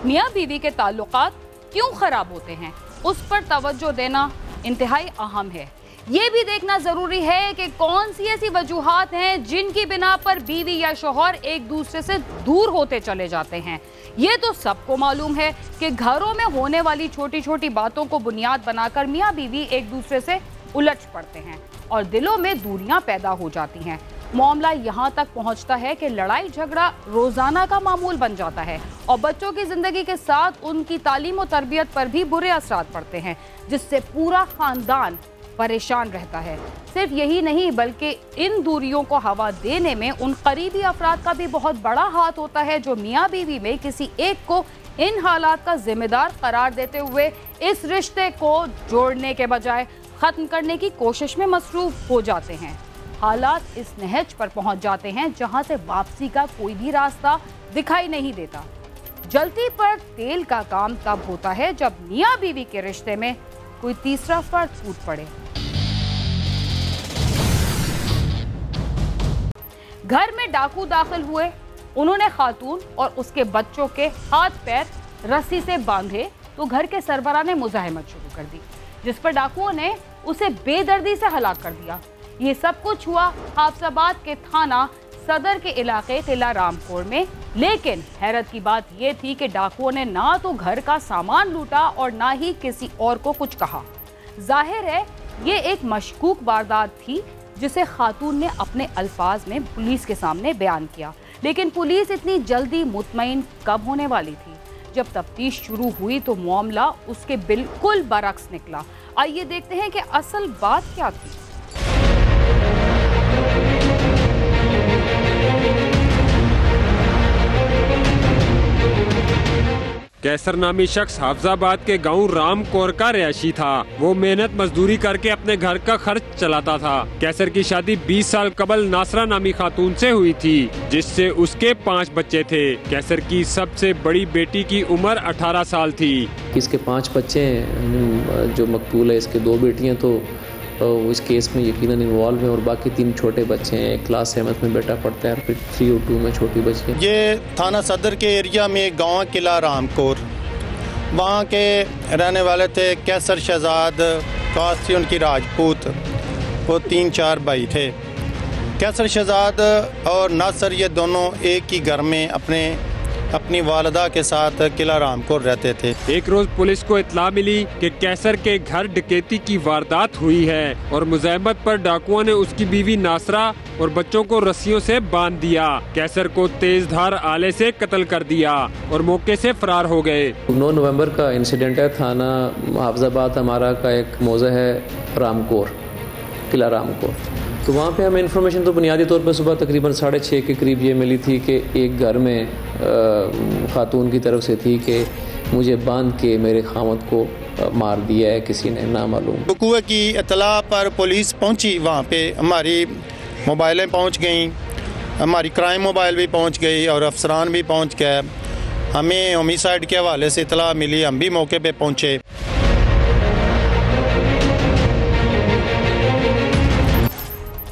मियाँ बीवी के ताल्लुकात क्यों खराब होते हैं, उस पर तवज्जो देना इंतहाई अहम है। ये भी देखना जरूरी है कि कौन सी ऐसी वजूहात हैं जिनकी बिना पर बीवी या शौहर एक दूसरे से दूर होते चले जाते हैं। ये तो सबको मालूम है कि घरों में होने वाली छोटी छोटी बातों को बुनियाद बनाकर मियाँ बीवी एक दूसरे से उलझ पड़ते हैं और दिलों में दूरियां पैदा हो जाती हैं। मामला यहाँ तक पहुँचता है कि लड़ाई झगड़ा रोजाना का मामूल बन जाता है और बच्चों की जिंदगी के साथ उनकी तालीम और तरबियत पर भी बुरे असरात पड़ते हैं, जिससे पूरा खानदान परेशान रहता है। सिर्फ यही नहीं बल्कि इन दूरियों को हवा देने में उन करीबी अफराद का भी बहुत बड़ा हाथ होता है, जो मियाँ बीवी में किसी एक को इन हालात का जिम्मेदार करार देते हुए इस रिश्ते को जोड़ने के बजाय खत्म करने की कोशिश में मसरूफ हो जाते हैं। हालात इस नहज पर पहुंच जाते हैं जहां से वापसी का कोई भी रास्ता दिखाई नहीं देता। जलती पर तेल का काम तब होता है जब मियाँ बीवी के रिश्ते में कोई तीसरा फर्द कूद पड़े। घर में डाकू दाखिल हुए, उन्होंने खातून और उसके बच्चों के हाथ पैर रस्सी से बांधे तो घर के सरबराह ने मुज़ाहमत शुरू कर दी, जिस पर डाकुओं ने उसे बेदर्दी से हलाक कर दिया। ये सब कुछ हुआ हाफसाबाद के थाना सदर के इलाके किला रामकोर में। लेकिन हैरत की बात यह थी कि डाकुओं ने ना तो घर का सामान लूटा और ना ही किसी और को कुछ कहा। जाहिर है ये एक मशकूक वारदात थी जिसे खातून ने अपने अल्फाज में पुलिस के सामने बयान किया। लेकिन पुलिस इतनी जल्दी मुतमईन कब होने वाली थी? जब तफ्तीश शुरू हुई तो मामला उसके बिल्कुल बरक्स निकला। आइए देखते हैं कि असल बात क्या थी। कैसर नामी शख्स हाफजाबाद के गांव रामकोर का रिहायशी था। वो मेहनत मजदूरी करके अपने घर का खर्च चलाता था। कैसर की शादी 20 साल कबल नासरा नामी खातून से हुई थी, जिससे उसके 5 बच्चे थे। कैसर की सबसे बड़ी बेटी की उम्र 18 साल थी। इसके 5 बच्चे हैं, जो मकतूल है इसके 2 बेटियां तो इस केस में यकीनन इन्वॉल्व है और बाकी 3 छोटे बच्चे हैं। एक क्लास 7 में बेटा पढ़ता है और फिर 3 और 2 में छोटी बच्ची है। ये थाना सदर के एरिया में गांव किला रामकोर, वहाँ के रहने वाले थे कैसर शहजाद, कास्ट थी उनकी राजपूत। वो 3-4 भाई थे। कैसर शहजाद और नासर ये दोनों एक ही घर में अपनी वालदा के साथ किला रामकोर रहते थे। एक रोज पुलिस को इत्तला मिली कि कैसर के घर डकैती की वारदात हुई है और मुज़ाहमत पर डाकुओं ने उसकी बीवी नासरा और बच्चों को रस्सियों से बांध दिया। कैसर को तेज धार आले से कत्ल कर दिया और मौके से फरार हो गए। 9 नवंबर का इंसिडेंट है। थाना हाफजाबाद हमारा का एक मौज़ा है रामकोर, किला रामकोर। तो वहाँ पे हमें इन्फॉर्मेशन तो बुनियादी तौर पर सुबह तकरीबन 6:30 के करीब ये मिली थी कि एक घर में खातून की तरफ से थी कि मुझे बांध के मेरे खामद को मार दिया है किसी ने नामालूम। वक़ूए की इत्तला पर पुलिस पहुंची। वहाँ पे हमारी मोबाइलें पहुंच गईं, हमारी क्राइम मोबाइल भी पहुंच गई और अफसरान भी पहुंच गए। हमें होमिसाइड के हवाले से इत्तला मिली, हम भी मौके पे पहुँचे।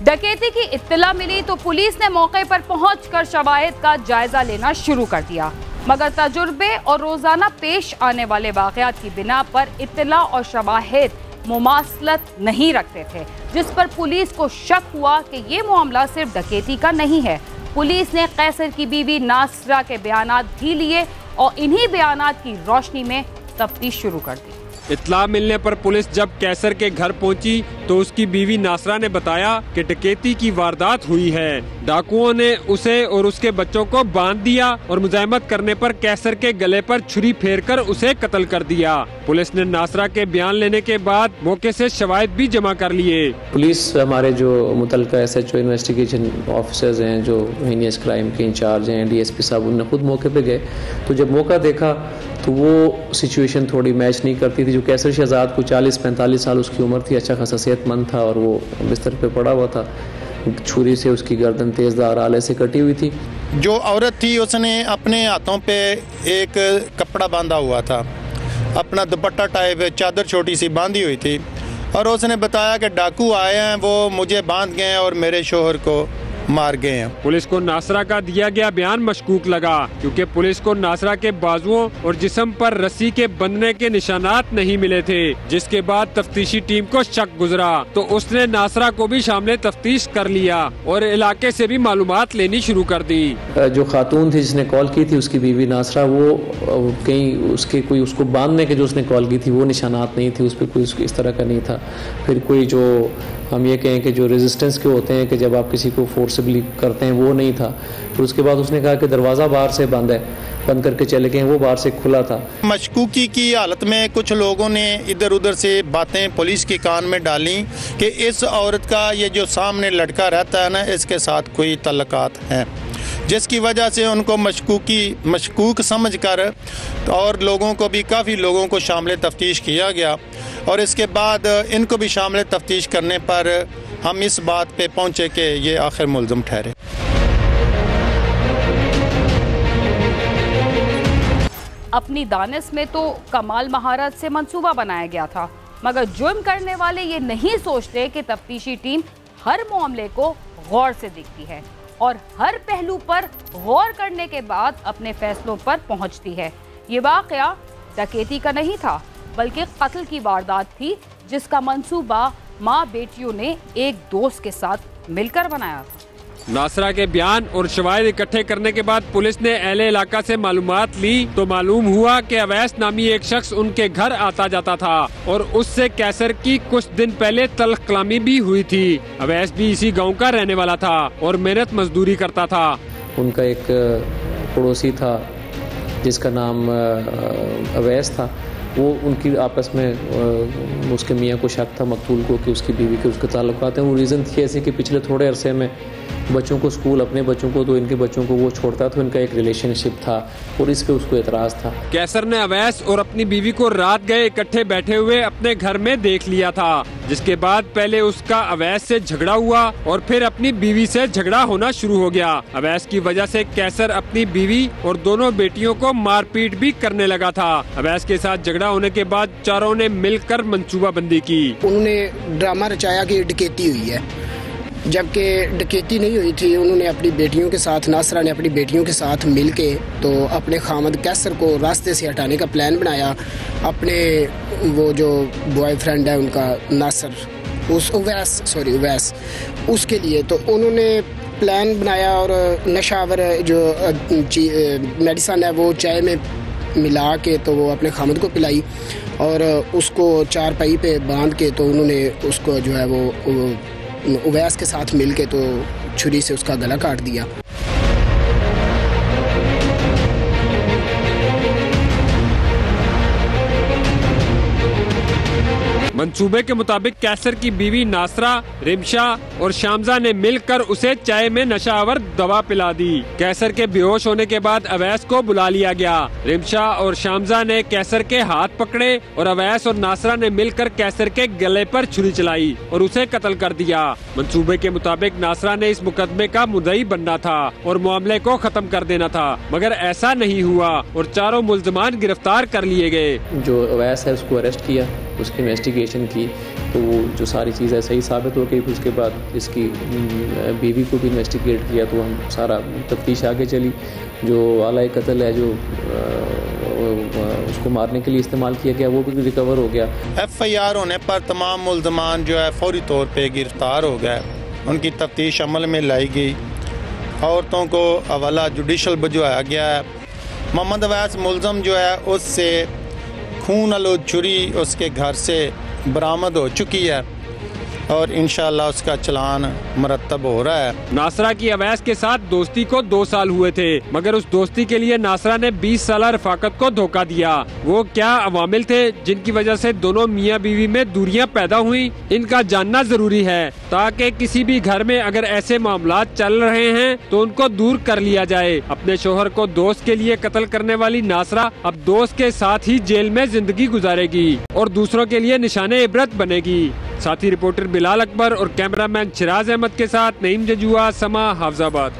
डकैती की इत्तला मिली तो पुलिस ने मौके पर पहुंचकर शवाहिद का जायजा लेना शुरू कर दिया, मगर तजुर्बे और रोजाना पेश आने वाले वाकयात की बिना पर इत्तला और शवाहिद मुमासलत नहीं रखते थे, जिस पर पुलिस को शक हुआ कि ये मामला सिर्फ डकैती का नहीं है। पुलिस ने कैसर की बीवी नासरा के बयानात भी लिए और इन्हीं बयानात की रोशनी में तफ्तीश शुरू कर दी। इत्तला मिलने पर पुलिस जब कैसर के घर पहुंची तो उसकी बीवी नासरा ने बताया कि डकैती की वारदात हुई है। डाकुओं ने उसे और उसके बच्चों को बांध दिया और मुज़ाहमत करने पर कैसर के गले पर छुरी फेरकर उसे कत्ल कर दिया। पुलिस ने नासरा के बयान लेने के बाद मौके से शवाहिद भी जमा कर लिए। पुलिस हमारे जो मुतल्लिका SHO इन्वेस्टिगेशन ऑफिसर्स हैं, जो हीनियस क्राइम के इंचार्ज हैं, DSP साहब, उन्होंने खुद मौके पे गए। तो जब मौका देखा तो वो सिचुएशन थोड़ी मैच नहीं करती थी। जो कैसर शहजाद को 40-45 साल उसकी उम्र थी, अच्छा खासा सेहतमंद था और वो बिस्तर पे पड़ा हुआ था। छुरी से उसकी गर्दन तेज़धार आले से कटी हुई थी। जो औरत थी उसने अपने हाथों पे एक कपड़ा बांधा हुआ था, अपना दुपट्टा टाइप चादर छोटी सी बांधी हुई थी और उसने बताया कि डाकू आए हैं, वो मुझे बांध गए और मेरे शोहर को मार गए हैं। पुलिस को नासरा का दिया गया बयान मशकूक लगा, क्योंकि पुलिस को नासरा के बाजुओं और जिस्म पर रस्सी के बंधने के निशानात नहीं मिले थे, जिसके बाद तफ्तीशी टीम को शक गुजरा तो उसने नासरा को भी शामिल तफ्तीश कर लिया और इलाके से भी मालूमात लेनी शुरू कर दी। जो खातून थी जिसने कॉल की थी, उसकी बीवी नासरा, वो कहीं उसके कोई उसको बांधने के जो उसने कॉल की थी वो निशानात नहीं थे, उस पर कोई इस तरह का नहीं था। फिर कोई जो हम ये कहें कि जो रेजिस्टेंस के होते हैं कि जब आप किसी को फोर्सबली करते हैं, वो नहीं था। फिर उसके बाद उसने कहा कि दरवाज़ा बाहर से बंद है, बंद करके चले गए, वो बाहर से खुला था। मशकूकी की हालत में कुछ लोगों ने इधर उधर से बातें पुलिस के कान में डाली कि इस औरत का ये जो सामने लड़का रहता है ना, इसके साथ कोई तल्लुकात हैं, जिसकी वजह से उनको मशकूक समझकर और लोगों को भी, काफ़ी लोगों को शामिल तफ्तीश किया गया और इसके बाद इनको भी शामिल तफ्तीश करने पर हम इस बात पे पहुँचे कि ये आखिर मुल्ज़िम ठहरे। अपनी दानिश में तो कमाल महारत से मंसूबा बनाया गया था, मगर जुर्म करने वाले ये नहीं सोचते कि तफ्तीशी टीम हर मामले को गौर से देखती है और हर पहलू पर गौर करने के बाद अपने फैसलों पर पहुंचती है। ये वाकया डकैती का नहीं था, बल्कि कत्ल की वारदात थी, जिसका मंसूबा माँ बेटियों ने एक दोस्त के साथ मिलकर बनाया था। नासरा के बयान और शवाहिद इकट्ठे करने के बाद पुलिस ने अहले इलाका से मालूमात ली तो मालूम हुआ कि अवैस नामी एक शख्स उनके घर आता जाता था और उससे कैसर की कुछ दिन पहले तल्ख कलामी भी हुई थी। अवैस भी इसी गांव का रहने वाला था और मेहनत मजदूरी करता था। उनका एक पड़ोसी था जिसका नाम अवैस था, वो उनकी आपस में उसके मियाँ को शक था मकतूल को कि उसकी बीवी के उसके ताल्लुकात हैं। वो रीज़न थी ऐसे कि पिछले थोड़े अरसे में बच्चों को स्कूल, अपने बच्चों को तो इनके बच्चों को वो छोड़ता था, इनका एक रिलेशनशिप था और इस पे उसको एतराज़ था। कैसर ने अवैस और अपनी बीवी को रात गए इकट्ठे बैठे हुए अपने घर में देख लिया था, जिसके बाद पहले उसका अवैस से झगड़ा हुआ और फिर अपनी बीवी से झगड़ा होना शुरू हो गया। अवैस की वजह से कैसर अपनी बीवी और दोनों बेटियों को मारपीट भी करने लगा था। अवैस के साथ झगड़ा होने के बाद चारों ने मिलकर मंसूबाबंदी की। उन्होंने ड्रामा रचाया कि डकैती हुई है, जबकि डकैती नहीं हुई थी। उन्होंने अपनी बेटियों के साथ, नासरा ने अपनी बेटियों के साथ मिलके तो अपने खामद कैसर को रास्ते से हटाने का प्लान बनाया। अपने वो जो बॉयफ्रेंड है उनका नासर, उवैस, उसके लिए तो उन्होंने प्लान बनाया और नशावर जो मेडिसन है वो चाय में मिला के तो वो अपने खामद को पिलाई और उसको चारपाई पे बांध के तो उन्होंने उसको जो है वो उवैस के साथ मिलके तो छुरी से उसका गला काट दिया। मंसूबे के मुताबिक कैसर की बीवी नासरा, रिमशा और शामजा ने मिलकर उसे चाय में नशावर दवा पिला दी। कैसर के बेहोश होने के बाद अवैस को बुला लिया गया। रिमशा और शामजा ने कैसर के हाथ पकड़े और अवैस और नासरा ने मिलकर कैसर के गले पर छुरी चलाई और उसे कत्ल कर दिया। मंसूबे के मुताबिक नासरा ने इस मुकदमे का मुद्दई बनना था और मामले को खत्म कर देना था, मगर ऐसा नहीं हुआ और चारों मुल्ज़िमान गिरफ्तार कर लिए गए। जो अवैस है उसको अरेस्ट किया, उसकी इन्वेस्टिगेशन की तो वो जो सारी चीज़ें सही साबित हो गई। उसके बाद इसकी बीवी को भी इन्वेस्टिगेट किया तो हम सारा तफ्तीश आगे चली। जो आला कत्ल है जो उसको मारने के लिए इस्तेमाल किया गया वो भी रिकवर हो गया। FIR होने पर तमाम मुल्ज़िमान जो है फौरी तौर पे गिरफ्तार हो गए, उनकी तफ्तीश अमल में लाई गई। औरतों को हवाला जुडिशल भिजवाया गया है। मोहम्मद अवैस मुल्ज़िम जो है उससे खून आलूद छुरी उसके घर से बरामद हो चुकी है और इंशाअल्लाह उसका चलान मुरतब हो रहा है। नासरा की अवैस के साथ दोस्ती को 2 साल हुए थे, मगर उस दोस्ती के लिए नासरा ने 20 साल रफाकत को धोखा दिया। वो क्या अवामिल थे जिनकी वजह से दोनों मियाँ बीवी में दूरियां पैदा हुई, इनका जानना जरूरी है ताकि किसी भी घर में अगर ऐसे मामलात चल रहे हैं तो उनको दूर कर लिया जाए। अपने शोहर को दोस्त के लिए कत्ल करने वाली नासरा अब दोस्त के साथ ही जेल में जिंदगी गुजारेगी और दूसरों के लिए निशाने इबरत बनेगी। साथी रिपोर्टर बिलाल अकबर और कैमरामैन शिराज अहमद के साथ नईम जजुआ, समा, हाफजाबाद।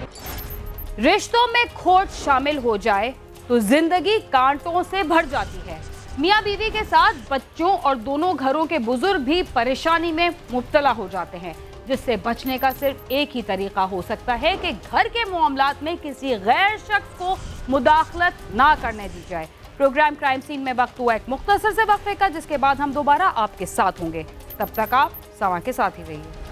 रिश्तों में खोट शामिल हो जाए तो जिंदगी कांटों से भर जाती है। मियाँ बीवी के साथ बच्चों और दोनों घरों के बुजुर्ग भी परेशानी में मुब्तला हो जाते हैं। जिससे बचने का सिर्फ एक ही तरीका हो सकता है कि घर के मामलात में किसी गैर शख्स को मुदाखलत ना करने दी जाए। प्रोग्राम क्राइम सीन में वक्त हुआ एक मुख्तसर से वक्फे का, जिसके बाद हम दोबारा आपके साथ होंगे। तब तक आप समा के साथ ही रहिए।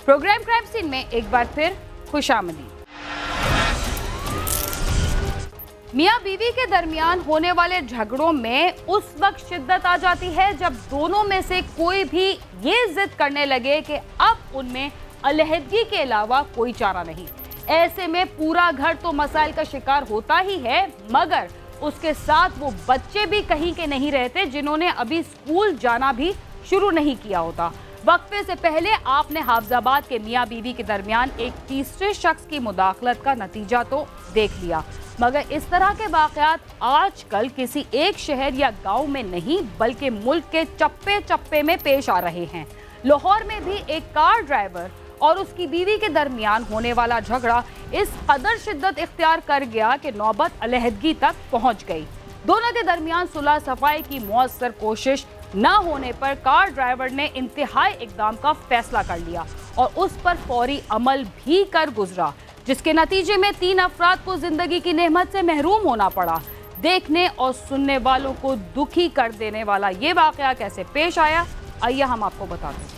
प्रोग्राम क्राइम सीन में एक बार फिर खुशामदीद। मियां बीवी के दरमियान होने वाले झगड़ों में उस वक्त शिद्दत आ जाती है जब दोनों में से कोई भी ये जिद करने लगे कि अब उनमें अलहदगी के अलावा कोई चारा नहीं। ऐसे में पूरा घर तो मसाइल का शिकार होता ही है, मगर उसके साथ वो बच्चे भी कहीं के नहीं रहते जिन्होंने अभी स्कूल जाना भी शुरू नहीं किया होता। वक्फे से पहले आपने हाफजाबाद के मियां बीवी के दरमियान एक तीसरे शख्स की मुदाखलत का नतीजा तो देख लिया, मगर इस तरह के वाकयात आजकल किसी एक शहर या गांव में नहीं बल्कि मुल्क के चप्पे चप्पे में पेश आ रहे हैं। लाहौर में भी एक कार ड्राइवर और उसकी बीवी के दरमियान होने वाला झगड़ा इस कदर शिद्दत इख्तियार कर गया कि नौबत अलहदगी तक पहुंच गई। दोनों के दरमियान सुलह सफाई की मुअस्सर कोशिश न होने पर कार ड्राइवर ने इंतहाई इकदाम का फैसला कर लिया और उस पर फौरी अमल भी कर गुजरा, जिसके नतीजे में 3 अफराद को जिंदगी की नेमत से महरूम होना पड़ा। देखने और सुनने वालों को दुखी कर देने वाला ये वाकया कैसे पेश आया, आइए हम आपको बताते हैं।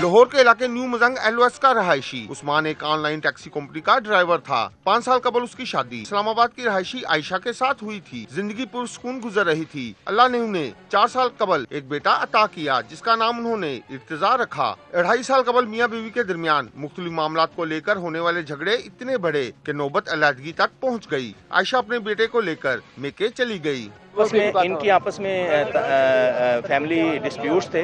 लाहौर के इलाके न्यू मजंग LOS का रहायशी उस्मान एक ऑनलाइन टैक्सी कंपनी का ड्राइवर था। 5 साल कबल उसकी शादी इस्लामाबाद की रहायशी आयशा के साथ हुई थी। जिंदगी पुरसुकून गुजर रही थी। अल्लाह ने उन्हें 4 साल कबल एक बेटा अता किया, जिसका नाम उन्होंने इर्तिजा रखा। 2.5 साल कबल मियाँ बीवी के दरमियान मुख्तलिफ मामलात को लेकर होने वाले झगड़े इतने बढ़े कि नौबत अलहदगी तक पहुँच गयी। आयशा अपने बेटे को लेकर मेके चली गयी। इनकी आपस में फैमिली डिस्प्यूट्स थे।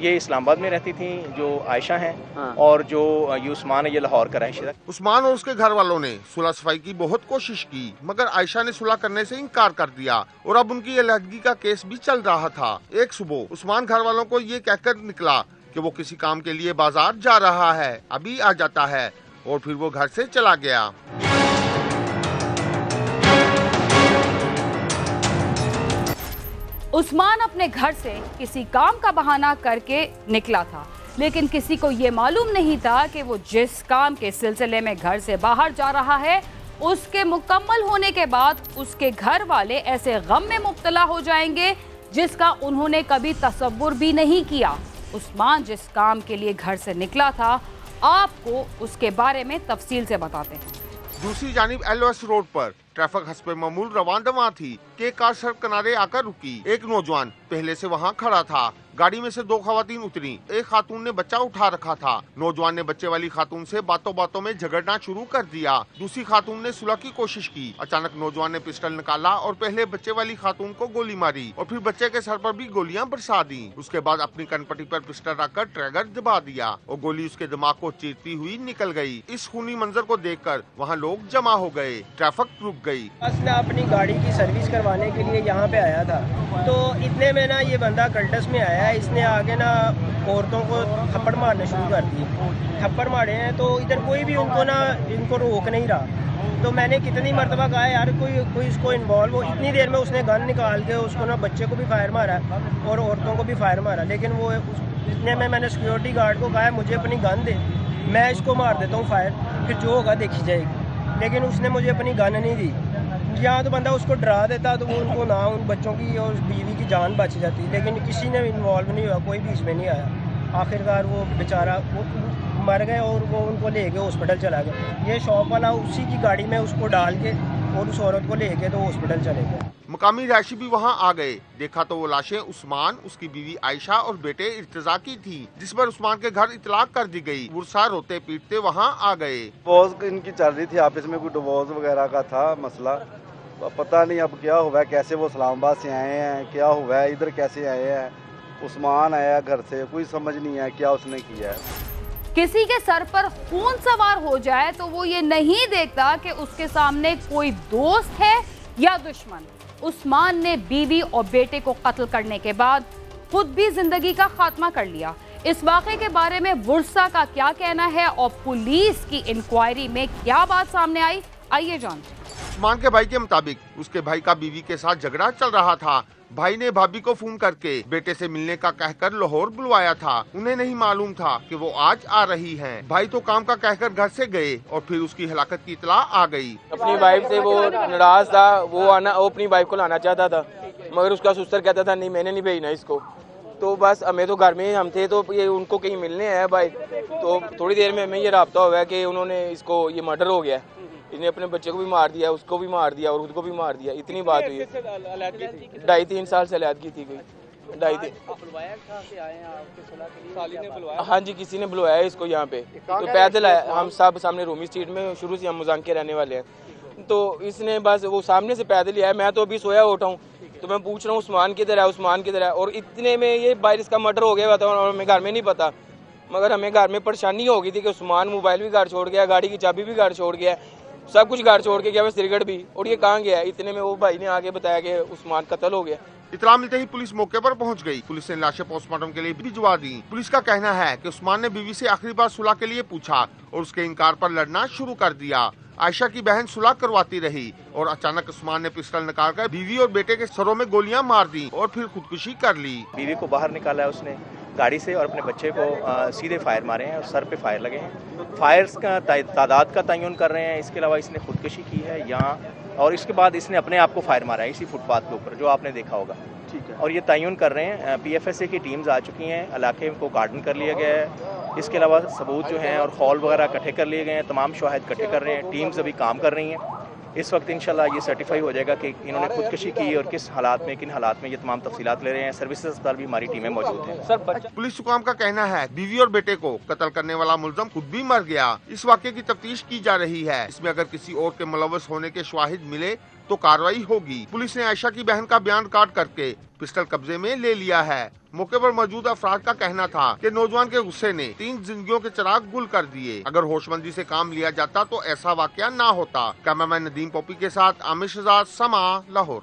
ये इस्लामाबाद में रहती थी जो आयशा हैं, और जो ये उस्मान है ये लाहौर का रहायशी था। उस्मान और उसके घर वालों ने सुलह सफाई की बहुत कोशिश की, मगर आयशा ने सुलह करने से इनकार कर दिया और अब उनकी अलहदगी का केस भी चल रहा था। एक सुबह उस्मान घर वालों को ये कहकर निकला कि वो किसी काम के लिए बाजार जा रहा है, अभी आ जाता है, और फिर वो घर से चला गया। उस्मान अपने घर से किसी काम का बहाना करके निकला था, लेकिन किसी को ये मालूम नहीं था कि वो जिस काम के सिलसिले में घर से बाहर जा रहा है, उसके मुकम्मल होने के बाद उसके घर वाले ऐसे गम में मुब्तला हो जाएंगे जिसका उन्होंने कभी तसव्वुर भी नहीं किया। उस्मान जिस काम के लिए घर से निकला था, आपको उसके बारे में तफसील से बताते हैं। दूसरी जानिब LOS रोड पर ट्रैफिक हस्बे मामूल रवान दवा थी कि एक कार सड़क किनारे आकर रुकी। एक नौजवान पहले से वहां खड़ा था। गाड़ी में से 2 खवातीन उतरी। एक खातून ने बच्चा उठा रखा था। नौजवान ने बच्चे वाली खातून से बातों बातों में झगड़ना शुरू कर दिया। दूसरी खातून ने सुलह की कोशिश की। अचानक नौजवान ने पिस्टल निकाला और पहले बच्चे वाली खातून को गोली मारी और फिर बच्चे के सर पर भी गोलियां बरसा दी। उसके बाद अपनी कनपट्टी पर पिस्टल रखकर ट्रिगर दबा दिया और गोली उसके दिमाग को चीरती हुई निकल गई। इस खूनी मंजर को देखकर वहाँ लोग जमा हो गए। ट्रैफिक रुक गई। मैं अपनी गाड़ी की सर्विस करवाने के लिए यहाँ पे आया था, तो इतने में ना ये बंदा कल्टस में आया है। इसने आगे ना औरतों को थप्पड़ मारने शुरू कर दिए। थप्पड़ मारे हैं तो इधर कोई भी इनको रोक नहीं रहा। तो मैंने कितनी मरतबा कहा यार कोई इसको इन्वॉल्व हो। इतनी देर में उसने गन निकाल के उसको ना बच्चे को भी फायर मारा और औरतों को भी फायर मारा। लेकिन वो इतने में मैंने सिक्योरिटी गार्ड को कहा मुझे अपनी गन दे, मैं इसको मार देता हूँ फायर, फिर जो होगा देखी जाएगी। लेकिन उसने मुझे अपनी गन नहीं दी। यहाँ तो बंदा उसको डरा देता तो वो उनको ना उन बच्चों की और बीवी की जान बच जाती, लेकिन किसी ने इन्वॉल्व नहीं हुआ, कोई बीच में नहीं आया। आखिरकार वो बेचारा वो मर गए और वो उनको लेके हॉस्पिटल चला गया। ये शॉप वाला उसी की गाड़ी में उसको डाल के और उस औरत को लेके तो हॉस्पिटल चले गए। मकामी रहायशी भी वहाँ आ गए। देखा तो वो लाशें उस्मान, उसकी बीवी आयशा और बेटे इर्तिजा की थी, जिस पर उस्मान के घर इतलाक कर दी गई। गुस्सा रोते पीटते वहाँ आ गए। डिवोर्स इनकी चल रही थी, आपस में कोई डिवोर्स वगैरह का था मसला। पता नहीं अब क्या हुआ है, कैसे वो इस्लामाबाद से आए हैं, क्या हुआ है, इधर कैसे आए हैं, उस्मान आया घर से, कोई समझ नहीं है क्या उसने किया है। किसी के सर पर खून सवार हो जाए तो वो ये नहीं देखता कि उसके सामने कोई दोस्त है या दुश्मन। उस्मान ने बीवी और बेटे को कत्ल करने के बाद खुद भी जिंदगी का खात्मा कर लिया। इस वाक़े के बारे में वुरसा का क्या कहना है और पुलिस की इंक्वायरी में क्या बात सामने आई, आइए जानते हैं। उस्मान के भाई के मुताबिक उसके भाई का बीवी के साथ झगड़ा चल रहा था। भाई ने भाभी को फोन करके बेटे से मिलने का कहकर लाहौर बुलवाया था। उन्हें नहीं मालूम था कि वो आज आ रही हैं। भाई तो काम का कहकर घर से गए और फिर उसकी हलाकत की इत्तला आ गई। अपनी वाइफ से वो नाराज था, वो अपनी वाइफ को लाना चाहता था, मगर उसका सुस्तर कहता था नहीं मैंने नहीं भेजना इसको। तो बस हमें तो घर में हम थे तो ये उनको कहीं मिलने आया भाई, तो थोड़ी देर में हमें ये राब्ता हुआ कि उन्होंने इसको ये मर्डर हो गया, इसने अपने बच्चे को भी मार दिया, उसको भी मार दिया और खुद को भी मार दिया। इतनी बात हुई है। 2.5-3 साल से अलहदगी थी कोई 2.5। हाँ जी, किसी ने बुलवाया इसको यहाँ पे, तो पैदल आया। हम सब सामने रूमी स्ट्रीट में शुरू से हम मुजान के रहने वाले हैं, तो इसने बस वो सामने से पैदल ही आया। मैं तो अभी सोया उठा हूँ तो मैं पूछ रहा हूँ उस्मान किधर है, उस्मान किधर है, और इतने में ये बारिश का मर्डर हो गया था और हमें घर में नहीं पता। मगर हमें घर में परेशानी हो गई थी कि उस्मान मोबाइल भी घर छोड़ गया, गाड़ी की चाबी भी घर छोड़ गया, सब कुछ घर छोड़ के गया, मैं श्रीगढ़ भी, और ये कहाँ गया। इतने में वो भाई ने आगे बताया कि उस्मान कत्ल हो गया। इतला मिलते ही पुलिस मौके पर पहुंच गई। पुलिस ने लाशें पोस्टमार्टम के लिए भिजवा दी। पुलिस का कहना है कि उस्मान ने बीवी से आखिरी बार सुलह के लिए पूछा और उसके इनकार पर लड़ना शुरू कर दिया। आयशा की बहन सुलह करवाती रही और अचानक उस्मान ने पिस्टल निकालकर बीवी और बेटे के सरों में गोलियां मार दी और फिर खुदकुशी कर ली। बीवी को बाहर निकाला है उसने गाड़ी से और अपने बच्चे को सीधे फायर मारे हैं और सर पे फायर लगे हैं। फायर्स का तादाद का तयन कर रहे हैं। इसके अलावा इसने खुदकुशी की है यहाँ, और इसके बाद इसने अपने आप को फायर मारा है इसी फुटपाथ के ऊपर, जो आपने देखा होगा। ठीक है। और ये तयन कर रहे हैं। PFSA की टीम्स आ चुकी हैं, इलाके को गार्डन कर लिया गया है। इसके अलावा सबूत जो हैं और खौल वगैरह इकट्ठे कर लिए गए हैं, तमाम शवाहिद इकट्ठे कर रहे हैं। टीम्स अभी काम कर रही हैं। इस वक्त इंशाल्लाह ये सर्टिफाई हो जाएगा कि इन्होंने खुदकुशी की और किस हालात में, किन हालात में, ये तमाम तफसीलात ले रहे हैं। सर्विसेज अस्पताल भी हमारी टीमें मौजूद हैं। सर, पुलिस हुकाम का कहना है बीवी और बेटे को कत्ल करने वाला मुलजम खुद भी मर गया। इस वाक़े की तफ्तीश की जा रही है। इसमें अगर किसी और के मुलव्वस होने के शवाहिद मिले तो कार्रवाई होगी। पुलिस ने आयशा की बहन का बयान रिकॉर्ड करके पिस्टल कब्जे में ले लिया है। मौके पर मौजूद अफराद का कहना था कि नौजवान के गुस्से ने 3 जिंदगियों के चिराग गुल कर दिए। अगर होशमंदी से काम लिया जाता तो ऐसा वाकया ना होता। कैमरामैन नदीम पोपी के साथ आमिर शहजाद, समा, लाहौर।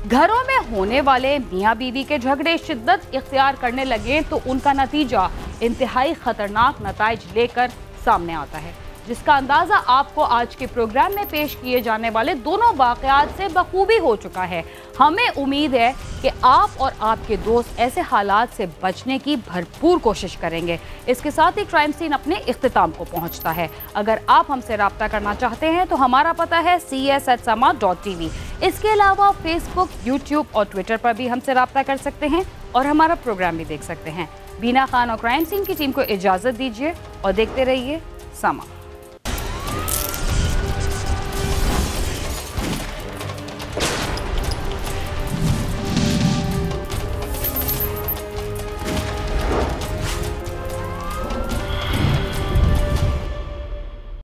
घरों में होने वाले मियाँ बीवी के झगड़े शिद्दत इख्तियार करने लगे तो उनका नतीजा इंतहाई खतरनाक नताइज लेकर सामने आता है, जिसका अंदाजा आपको आज के प्रोग्राम में पेश किए जाने वाले दोनों वाकयात से बखूबी हो चुका है। हमें उम्मीद है कि आप और आपके दोस्त ऐसे हालात से बचने की भरपूर कोशिश करेंगे। इसके साथ ही क्राइम सीन अपने इख्तिताम को पहुंचता है। अगर आप हमसे रब्ता करना चाहते हैं तो हमारा पता है cs@sama.tv। इसके अलावा फेसबुक, यूट्यूब और ट्विटर पर भी हमसे रब्ता कर सकते हैं और हमारा प्रोग्राम भी देख सकते हैं। बीना खान और क्राइम सीन की टीम को इजाज़त दीजिए और देखते रहिए समा।